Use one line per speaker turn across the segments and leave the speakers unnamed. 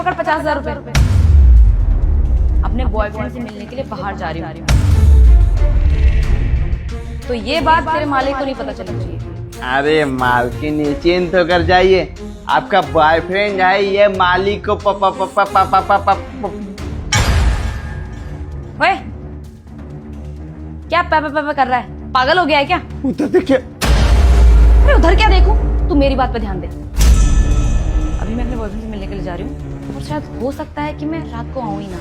पकड़ 50,000 रुपए। अपने बॉयफ्रेंड से मिलने के लिए बाहर जा रही हूँ, तो ये बात तेरे मालिक को नहीं पता चलनी चाहिए।
अरे मालकिन निश्चिंत होकर जाइए, आपका बॉयफ्रेंड है, ये मालिक को
ओए, क्या पे कर रहा है? पागल हो गया है क्या?
उधर देखिए।
अरे उधर क्या देखूं? तू मेरी बात पे ध्यान दे। अभी मैं अपने बॉयफ्रेंड से मिलने के लिए जा रही हूँ और शायद हो सकता है कि मैं रात को आऊँ ही ना।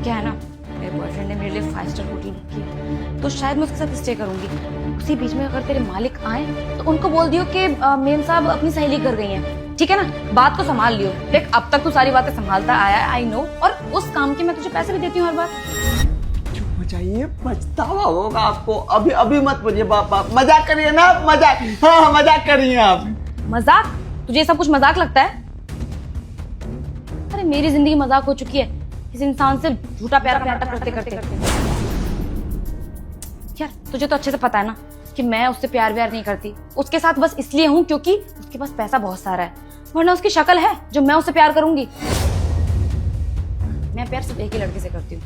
क्या है ना, मेरे बॉयफ्रेंड ने मेरे लिए 5 स्टार होटल बुक की है, तो शायद मैं उसके साथ स्टे करूंगी। उसी बीच में अगर तेरे मालिक आए तो उनको बोल दियो कि मेम साहब अपनी सहेली घर गई हैं, ठीक है ना? बात को संभाल लियो। देख अब तक तू सारी बातें संभालता आया है, आई नो, और उस काम के मैं तुझे पैसे भी देती हूँ हर बार।
चुप हो जाइए, पछतावा होगा आपको। अभी अभी मत बोलिए पापा, मजाक करिए ना, मजाक। हाँ मजाक करिए आप।
मजाक? तुझे सब कुछ मजाक लगता है? अरे मेरी जिंदगी मजाक हो चुकी है इस इंसान से झूठा प्यार करते करते। यार तुझे तो अच्छे से पता है ना कि मैं उससे प्यार व्यार नहीं करती। उसके साथ बस इसलिए हूँ क्योंकि उसके पास पैसा बहुत सारा है, वरना उसकी शक्ल है जो मैं उससे प्यार करूंगी। मैं प्यार सिर्फ एक ही लड़के से करती हूँ,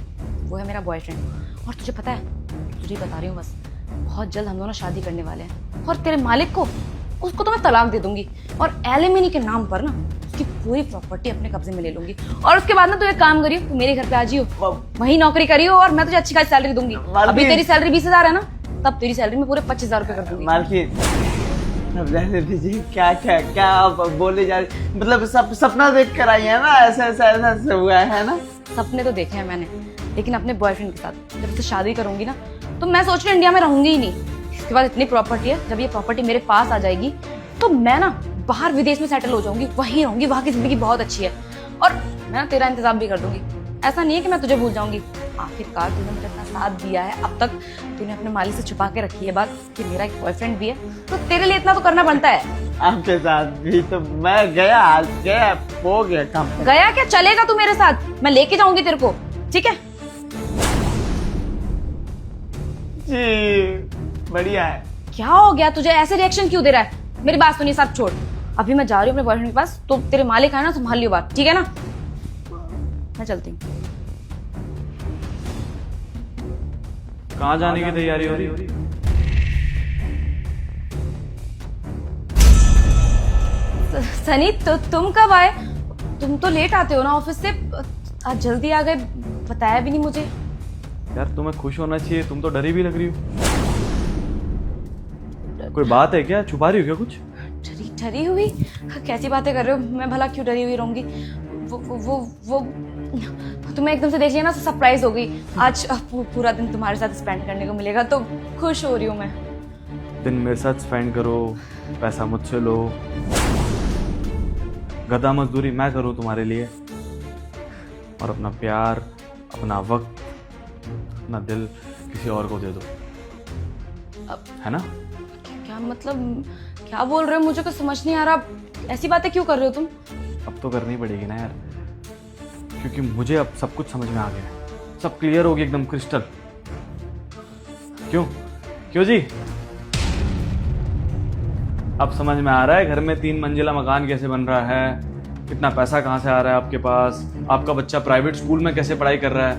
वो है मेरा बॉयफ्रेंड। और तुझे पता है, तुझे बता रही हूँ बस, बहुत जल्द हम दोनों शादी करने वाले हैं और तेरे मालिक को, उसको तो मैं तलाक दे दूंगी और एलिमनी के नाम पर ना उसकी पूरी प्रॉपर्टी अपने कब्जे में ले लूंगी। और उसके बाद ना तू एक काम करियो, तू मेरे घर पे आ जियो, वही नौकरी करियो और मैं तुझे अच्छी खासी सैलरी दूंगी। अभी तेरी सैलरी 20,000 है ना, तब तेरी सैलरी में पूरे 25,000 रुपए कर दूंगी।
मालकिन अब रहने दीजिए, क्या क्या क्या आप बोले जा रही, मतलब सपना देख कर आई है ना, ऐसा हुआ है ना?
सपने तो देखे हैं मैंने, लेकिन अपने बॉयफ्रेंड के साथ। जब से शादी करूंगी ना तो मैं सोच रही हूँ इंडिया में रहूंगी ही नहीं। इसके बाद इतनी प्रॉपर्टी है, जब ये प्रॉपर्टी मेरे पास आ जाएगी तो मैं ना बाहर विदेश में सेटल हो जाऊंगी, वहीं रहूंगी, वहां की जिंदगी बहुत अच्छी है और मैं ना तेरा इंतजाम भी कर दूंगी। ऐसा नहीं है कि मैं तुझे भूल जाऊंगी। आखिरकार तूने मेरा इतना साथ दिया है, अब तक तूने अपने मालिक से छुपा के रखी है बात कि मेरा एक बॉयफ्रेंड भी है, तो तेरे लिए इतना तो करना बनता है।
आपके साथ भी तो मैं गया, आज गया, हो गया काम।
गया क्या? चलेगा तू मेरे साथ, मैं लेके जाऊंगी तेरे को, ठीक है?
जी बढ़िया है।
क्या हो गया तुझे? ऐसे रिएक्शन क्यों दे रहा है? मेरी बात सुनिए, सब छोड़। अभी मैं जा रही हूँ अपने बॉयफ्रेंड के पास, तो तेरे मालिक आए ना संभाल लियो बात, ठीक है ना? मैं चलती हूँ।
कहाँ जाने की तैयारी हो रही?
सनी तो तुम कब आए? तुम तो लेट आते हो ना ऑफिस से, आज जल्दी आ गए, बताया भी नहीं मुझे।
यार तुम्हें खुश होना चाहिए, तुम तो डरी भी लग रही हो। कोई बात है क्या? छुपा रही हो क्या कुछ?
डरी हुई? कैसी बातें कर रहे हो? मैं भला क्यों डरी हुई रहूंगी? वो तुम्हें एकदम से देख लिया ना तो सरप्राइज हो गई। आज पूरा दिन तुम्हारे साथ स्पेंड करने को मिलेगा तो खुश हो रही हूँ मैं।
दिन मेरे साथ स्पेंड करो, पैसा मुझसे लो, गधा मजदूरी मैं करूँ तुम्हारे लिए, और अपना प्यार, अपना वक्त, अपना दिल किसी और को दे दो, है ना?
क्या मतलब, क्या बोल रहे हो? मुझे कुछ समझ नहीं आ रहा। ऐसी बातें क्यों कर रहे हो तुम?
अब तो करनी पड़ेगी ना यार, क्योंकि मुझे अब सब कुछ समझ में आ गया है, सब क्लियर हो गया एकदम क्रिस्टल। क्यों क्यों जी? अब समझ में आ रहा है घर में 3 मंजिला मकान कैसे बन रहा है, कितना पैसा कहाँ से आ रहा है आपके पास, आपका बच्चा प्राइवेट स्कूल में कैसे पढ़ाई कर रहा है।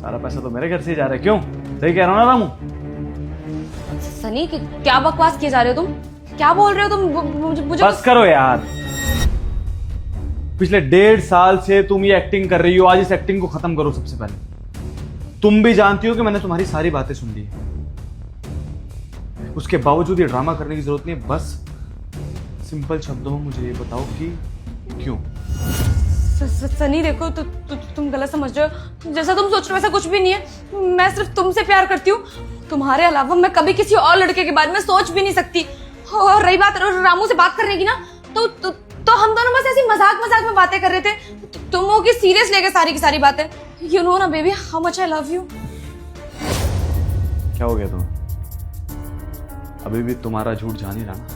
सारा पैसा तो मेरे घर से ही जा रहा है। क्यों? सही कह रहा हूँ ना रामू?
सनी क्या बकवास किए जा रहे हो तुम? क्या बोल रहे हो तुम? मुझे
बस करो यार, पिछले 1.5 साल से तुम ये एक्टिंग कर रही हो, आज इस एक्टिंग को खत्म करो। सबसे पहले तुम भी जानती हो कि मैंने तुम्हारी सारी बातें सुन ली है, उसके बावजूद ये ड्रामा करने की जरूरत नहीं है। बस सिंपल शब्दों में मुझे ये बताओ कि क्यों?
सनी देखो, तुम गलत समझ रहे हो। जैसा तुम सोच रहे हो वैसा कुछ भी नहीं है। मैं सिर्फ तुमसे प्यार करती हूँ, तुम्हारे अलावा मैं कभी किसी और लड़के के बारे में सोच भी नहीं सकती। और रही बात रामू से बात करने की ना, तो हम दोनों बस ऐसी मजाक में बातें कर रहे थे। तुम हो कि सीरियस लेके सारी की सारी बातें। यू नो ना baby, how much I love you.
क्या हो गया तुम्हें? अभी भी तुम्हारा झूठ जान ही रहा ना?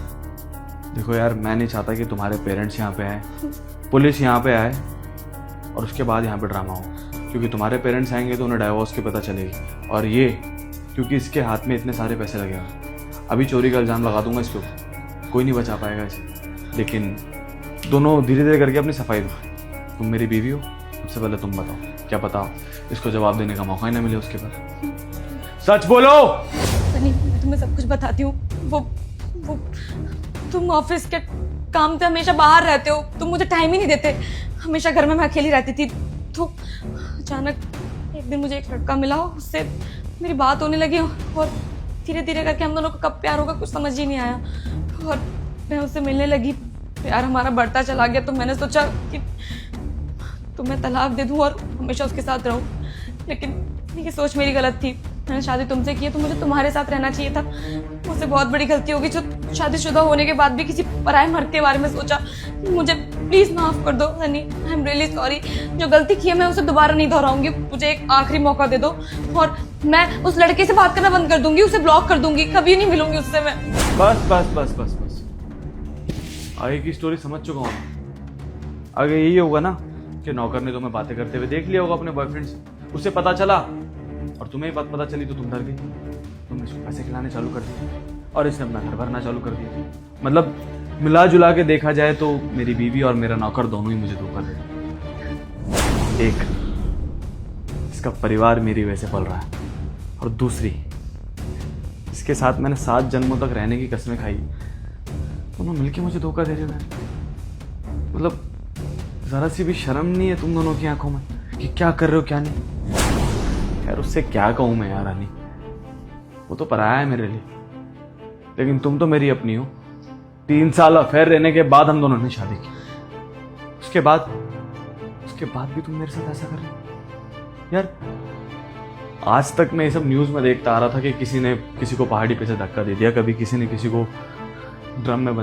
देखो यार, मैं नहीं चाहता कि तुम्हारे पेरेंट्स यहाँ पे आए, पुलिस यहाँ पे आए और उसके बाद यहाँ पे ड्रामा हो, क्योंकि तुम्हारे पेरेंट्स आएंगे तो उन्हें डाइवोर्स की पता चलेगी, और ये क्योंकि इसके हाथ में इतने सारे पैसे लगे हैं। अभी चोरी का इल्जाम लगा दूंगा इसके ऊपर, कोई नहीं बचा पाएगा इसे। लेकिन दोनों धीरे धीरे करके अपनी सफाई दो। तुम मेरी बीवी हो, सबसे पहले तुम बताओ, क्या पता इसको जवाब देने का मौका ही ना मिले उसके बाद। सच बोलो।
सनी, मैं तुम्हें सब कुछ बताती हूँ। वो तुम ऑफिस के काम से हमेशा बाहर रहते हो, तुम मुझे टाइम ही नहीं देते। हमेशा घर में मैं अकेली रहती थी। तो अचानक एक दिन मुझे एक लड़का मिला, उससे मेरी बात होने लगी और धीरे धीरे करके हम दोनों को कब प्यार होगा कुछ समझ ही नहीं आया। और मैं उससे मिलने लगी, प्यार हमारा बढ़ता चला गया। तो मैंने सोचा कि तुम्हें तलाक दे दूं और हमेशा उसके साथ रहूं, लेकिन ये सोच मेरी गलत थी। मैंने शादी तुमसे की है तो मुझे तुम्हारे साथ रहना चाहिए था। मुझसे बहुत बड़ी गलती होगी जो शादीशुदा होने के बाद भी किसी पराये मर्द के बारे में सोचा। मुझे प्लीज माफ कर दो Sunny, I am really sorry. जो गलती की है मैं उसे दोबारा नहीं दोहराऊंगी। मुझे एक आखिरी मौका दे दो और मैं उस लड़के से बात करना बंद कर दूंगी, उसे ब्लॉक कर दूंगी, कभी नहीं मिलूंगी उससे मैं।
बस बस बस बस बस, आगे की स्टोरी समझ चुका हूँ। आगे यही होगा ना कि नौकर ने तुम्हें बातें करते हुए देख लिया होगा अपने बॉयफ्रेंड से, उसे पता चला और तुम्हें बात पता चली तो तुम डर गई। तुमने इसको पैसे खिलाने चालू कर दिए और इसने अपना घर भरना चालू कर दिया। मतलब मिला जुला के देखा जाए तो मेरी बीवी और मेरा नौकर दोनों ही मुझे धोखा दे रहे। एक, इसका परिवार मेरी वजह से पल रहा है और दूसरी, इसके साथ मैंने 7 जन्मों तक रहने की कसमें खाई, दोनों मिलके मुझे धोखा दे रहे हैं। मतलब जरा सी भी शर्म नहीं है तुम दोनों की आंखों में कि क्या कर रहे हो क्या नहीं। खैर उससे क्या कहूं मैं यार रानी, वो तो पराया है मेरे लिए, लेकिन तुम तो मेरी अपनी हो। 3 साल अफेयर रहने के बाद हम दोनों ने शादी की, उसके बाद भी तुम मेरे साथ ऐसा कर रहे हो यार। आज तक मैं ये सब न्यूज में देखता आ रहा था कि किसी ने किसी को पहाड़ी पे से धक्का दे दिया, कभी किसी ने किसी को ड्रम में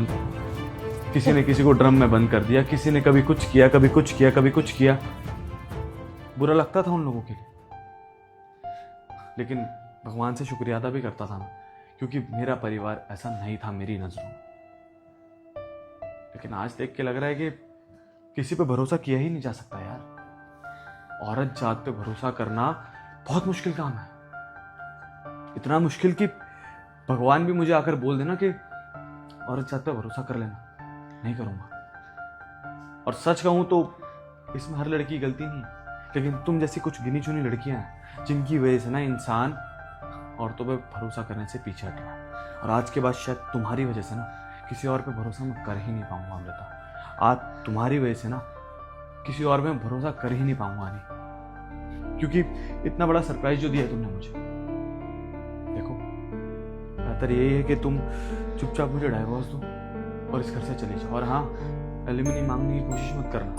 बंद कर दिया, किसी ने कभी कुछ किया, कभी कुछ किया, कभी कुछ किया। बुरा लगता था उन लोगों के लिए, लेकिन भगवान से शुक्रिया अदा भी करता था मैं, क्योंकि मेरा परिवार ऐसा नहीं था मेरी नजरों में। लेकिन आज देख के लग रहा है कि किसी पे भरोसा किया ही नहीं जा सकता यार। औरत जात पे भरोसा करना बहुत मुश्किल काम है, इतना मुश्किल कि भगवान भी मुझे आकर बोल देना कि औरत जात पे भरोसा कर लेना, नहीं करूंगा। और सच कहूं तो इसमें हर लड़की की गलती नहीं है, लेकिन तुम जैसी कुछ गिनी चुनी लड़कियां हैं जिनकी वजह से ना इंसान औरतों पे भरोसा करने से पीछे हट रहा है। और आज के बाद शायद तुम्हारी वजह से ना किसी और पे भरोसा मैं कर ही नहीं पाऊंगा अमृता। आज तुम्हारी वजह से ना किसी और पे भरोसा कर ही नहीं पाऊंगा नहीं, क्योंकि इतना बड़ा सरप्राइज जो दिया है तुमने मुझे। देखो बेहतर यही है कि तुम चुपचाप मुझे डाइवोर्स दो और इस घर से चले जाओ। और हाँ, एलिमनी मांगने की कोशिश मत करना।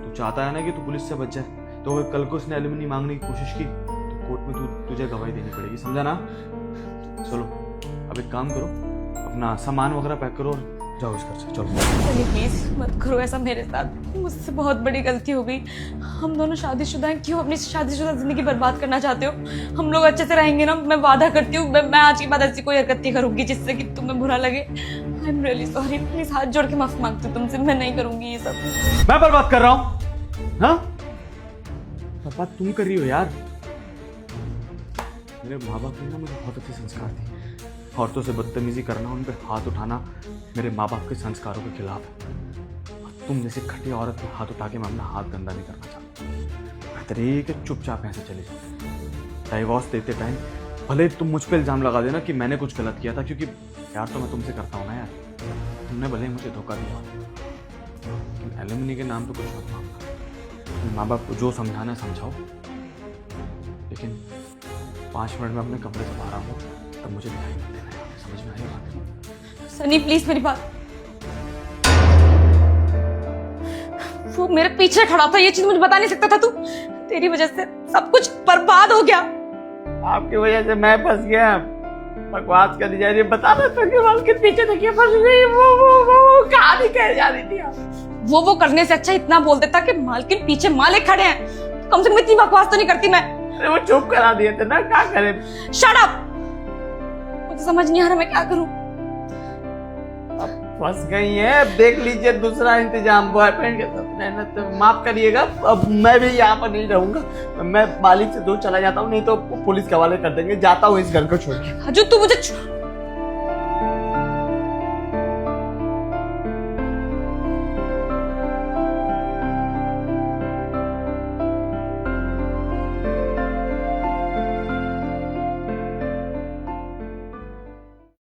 तू चाहता है ना कि तू पुलिस से बच जाए, तो अगर कल को उसने एलिमनी मांगने की कोशिश की तो कोर्ट में तुझे गवाही देनी पड़ेगी, समझा ना। चलो अब एक काम करो, अपना सामान वगैरह पैक करो और जाओ इस घर से, चलो।
चलिए प्लीज मत करो ऐसा मेरे साथ, मुझसे बहुत बड़ी गलती हो गई। हम दोनों शादीशुदा हैं, क्यों अपनी शादीशुदा जिंदगी बर्बाद करना चाहते हो? हम लोग अच्छे से रहेंगे ना, मैं वादा करती हूँ मैं आज के बाद ऐसी कोई हरकत नहीं करूंगी जिससे कि तुम्हें बुरा लगे। I am really sorry, please हाथ जोड़ के माफी मांगती हूँ तुमसे, मैं नहीं करूंगी ये सब।
मैं बर्बाद कर रहा हूँ? हाँ, बर्बाद तुम कर रही हो यार। मेरे माँ बाप ने ना मुझे बहुत अच्छे संस्कार दिए। औरतों से बदतमीजी करना, उन पे हाथ उठाना मेरे माँ बाप के संस्कारों के खिलाफ है। और तुम जैसे खटिया औरत पे हाथ उठा के मैं अपना हाथ गंदा नहीं करना चाहता। बेहतर ये कि चुपचाप यहाँ से चले जाओ। डाइवोर्स देते टाइम भले तुम मुझ पर इल्जाम लगा देना कि मैंने कुछ गलत किया था, क्योंकि प्यार तो मैं तुमसे करता हूँ ना यार। तुमने भले ही मुझे धोखा दिया, लेकिन एलिमनी के नाम पे कुछ मत मांगना। माँ बाप को जो समझाना है समझाओ, लेकिन 5 मिनट में अपने कमरे से बाहर आऊंगा तब मुझे दिखाई मत देना, समझ में आई बात?
सनी प्लीज मेरी बात, वो मेरे पीछे खड़ा था, ये चीज मुझे बता नहीं सकता था तू? तेरी वजह से सब कुछ बर्बाद हो गया।
आपकी वजह से मैं फंस गया। बकवास कर जा रही है, बता रहा था कि मालकिन पीछे देखिए फंस गई। वो कहानी कह जा रही थी आप।
वो करने से अच्छा इतना बोल देता कि मालकिन पीछे मालिक खड़े हैं। कम से कम इतनी बकवास तो नहीं करती मैं।
अरे वो चुप करा दिए थे ना, क्या करे।
शट अप, मुझे समझ नहीं आ रहा मैं क्या करूं।
अब फंस गई है, अब देख लीजिए दूसरा इंतजाम बॉयफ्रेंड के साथ रहना। तो माफ करिएगा, अब मैं भी यहाँ पर नहीं रहूंगा। मैं मालिक से दूर चला जाता हूँ, नहीं तो पुलिस के हवाले कर देंगे। जाता हूँ इस घर को छोड़ के।
जो तू मुझे